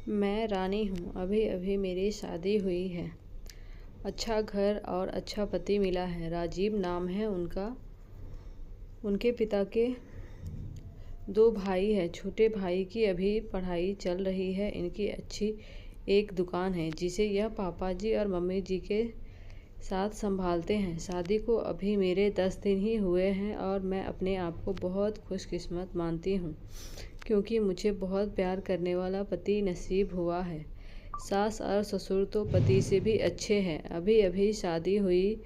मैं रानी हूँ। अभी अभी मेरी शादी हुई है। अच्छा घर और अच्छा पति मिला है। राजीव नाम है उनका। उनके पिता के 2 भाई हैं। छोटे भाई की अभी पढ़ाई चल रही है। इनकी अच्छी एक दुकान है जिसे यह पापा जी और मम्मी जी के साथ संभालते हैं। शादी को अभी मेरे 10 दिन ही हुए हैं और मैं अपने आप को बहुत खुशकिस्मत मानती हूँ क्योंकि मुझे बहुत प्यार करने वाला पति नसीब हुआ है। सास और ससुर तो पति से भी अच्छे हैं। अभी अभी शादी हुई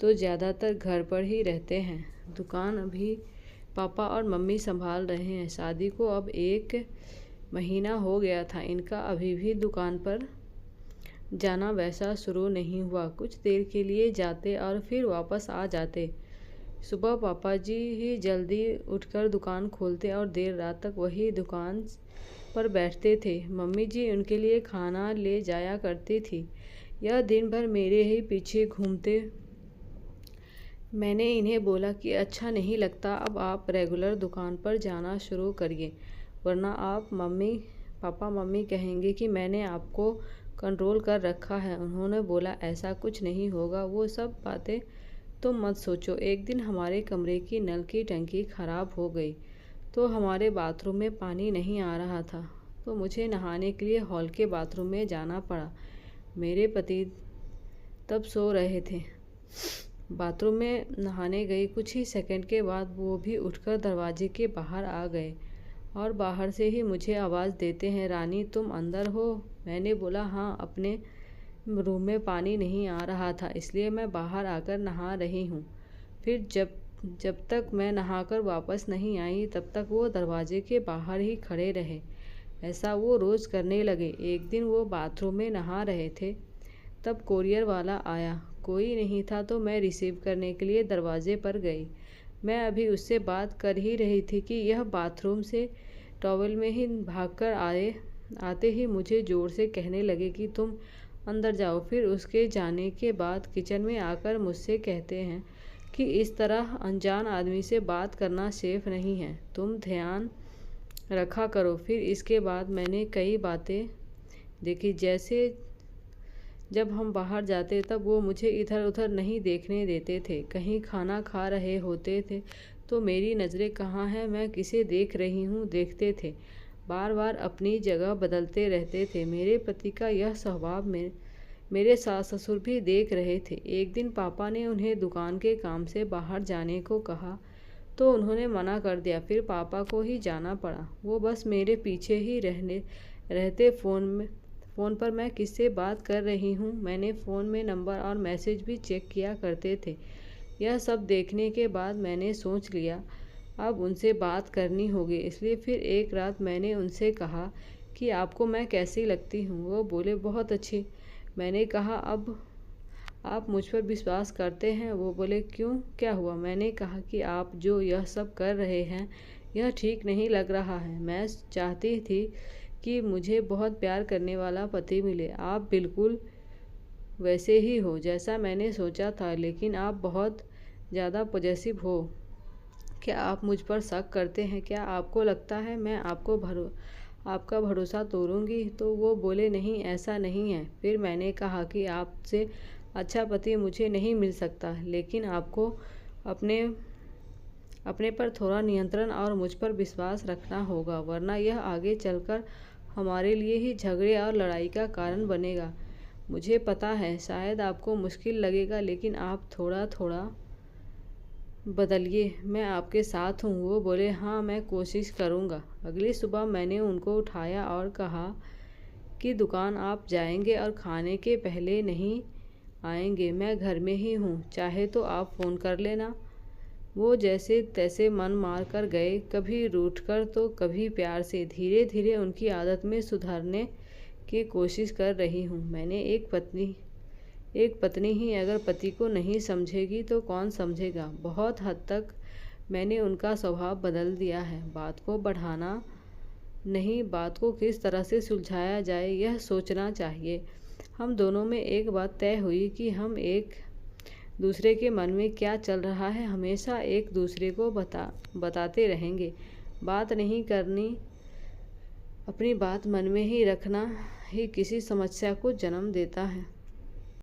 तो ज़्यादातर घर पर ही रहते हैं। दुकान अभी पापा और मम्मी संभाल रहे हैं। शादी को अब 1 महीना हो गया था। इनका अभी भी दुकान पर जाना वैसा शुरू नहीं हुआ। कुछ देर के लिए जाते और फिर वापस आ जाते। सुबह पापा जी ही जल्दी उठकर दुकान खोलते और देर रात तक वही दुकान पर बैठते थे। मम्मी जी उनके लिए खाना ले जाया करती थी। यह दिन भर मेरे ही पीछे घूमते। मैंने इन्हें बोला कि अच्छा नहीं लगता, अब आप रेगुलर दुकान पर जाना शुरू करिए, वरना आप पापा मम्मी कहेंगे कि मैंने आपको कंट्रोल कर रखा है। उन्होंने बोला ऐसा कुछ नहीं होगा, वो सब बातें तुम मत सोचो। एक दिन हमारे कमरे की नल की टंकी खराब हो गई तो हमारे बाथरूम में पानी नहीं आ रहा था, तो मुझे नहाने के लिए हॉल के बाथरूम में जाना पड़ा। मेरे पति तब सो रहे थे। बाथरूम में नहाने गई। कुछ ही सेकंड के बाद वो भी उठकर दरवाजे के बाहर आ गए और बाहर से ही मुझे आवाज़ देते हैं, रानी तुम अंदर हो? मैंने बोला हाँ, अपने रूम में पानी नहीं आ रहा था इसलिए मैं बाहर आकर नहा रही हूँ। फिर जब तक मैं नहाकर वापस नहीं आई तब तक वो दरवाजे के बाहर ही खड़े रहे। ऐसा वो रोज़ करने लगे। एक दिन वो बाथरूम में नहा रहे थे, तब कोरियर वाला आया। कोई नहीं था तो मैं रिसीव करने के लिए दरवाजे पर गई। मैं अभी उससे बात कर ही रही थी कि यह बाथरूम से टॉवल में ही भागकर आते ही मुझे ज़ोर से कहने लगे कि तुम अंदर जाओ। फिर उसके जाने के बाद किचन में आकर मुझसे कहते हैं कि इस तरह अनजान आदमी से बात करना सेफ नहीं है, तुम ध्यान रखा करो। फिर इसके बाद मैंने कई बातें देखी, जैसे जब हम बाहर जाते तब वो मुझे इधर उधर नहीं देखने देते थे। कहीं खाना खा रहे होते थे तो मेरी नज़रें कहाँ हैं, मैं किसे देख रही हूँ, देखते थे। बार बार अपनी जगह बदलते रहते थे। मेरे पति का यह स्वभाव मेरे सास ससुर भी देख रहे थे। एक दिन पापा ने उन्हें दुकान के काम से बाहर जाने को कहा तो उन्होंने मना कर दिया। फिर पापा को ही जाना पड़ा। वो बस मेरे पीछे ही रहते। फ़ोन पर मैं किससे बात कर रही हूँ, मैंने फ़ोन में नंबर और मैसेज भी चेक किया करते थे। यह सब देखने के बाद मैंने सोच लिया अब उनसे बात करनी होगी। इसलिए फिर एक रात मैंने उनसे कहा कि आपको मैं कैसी लगती हूँ? वो बोले बहुत अच्छी। मैंने कहा अब आप मुझ पर विश्वास करते हैं? वो बोले क्यों, क्या हुआ? मैंने कहा कि आप जो यह सब कर रहे हैं यह ठीक नहीं लग रहा है। मैं चाहती थी कि मुझे बहुत प्यार करने वाला पति मिले। आप बिल्कुल वैसे ही हो जैसा मैंने सोचा था, लेकिन आप बहुत ज़्यादा पॉजेसिव हो। क्या आप मुझ पर शक करते हैं? क्या आपको लगता है मैं आपका भरोसा तोड़ूंगी? तो वो बोले नहीं, ऐसा नहीं है। फिर मैंने कहा कि आपसे अच्छा पति मुझे नहीं मिल सकता, लेकिन आपको अपने पर थोड़ा नियंत्रण और मुझ पर विश्वास रखना होगा, वरना यह आगे चलकर हमारे लिए ही झगड़े और लड़ाई का कारण बनेगा। मुझे पता है शायद आपको मुश्किल लगेगा, लेकिन आप थोड़ा थोड़ा बदलिए, मैं आपके साथ हूँ। वो बोले हाँ, मैं कोशिश करूँगा। अगली सुबह मैंने उनको उठाया और कहा कि दुकान आप जाएंगे और खाने के पहले नहीं आएंगे, मैं घर में ही हूँ, चाहे तो आप फ़ोन कर लेना। वो जैसे तैसे मन मार कर गए, कभी रूठ कर तो कभी प्यार से। धीरे धीरे उनकी आदत में सुधारने की कोशिश कर रही हूँ। मैंने एक पत्नी ही अगर पति को नहीं समझेगी तो कौन समझेगा। बहुत हद तक मैंने उनका स्वभाव बदल दिया है। बात को बढ़ाना नहीं, बात को किस तरह से सुलझाया जाए यह सोचना चाहिए। हम दोनों में एक बात तय हुई कि हम एक दूसरे के मन में क्या चल रहा है हमेशा एक दूसरे को बताते रहेंगे। बात नहीं करनी अपनी बात मन में ही रखना ही किसी समस्या को जन्म देता है।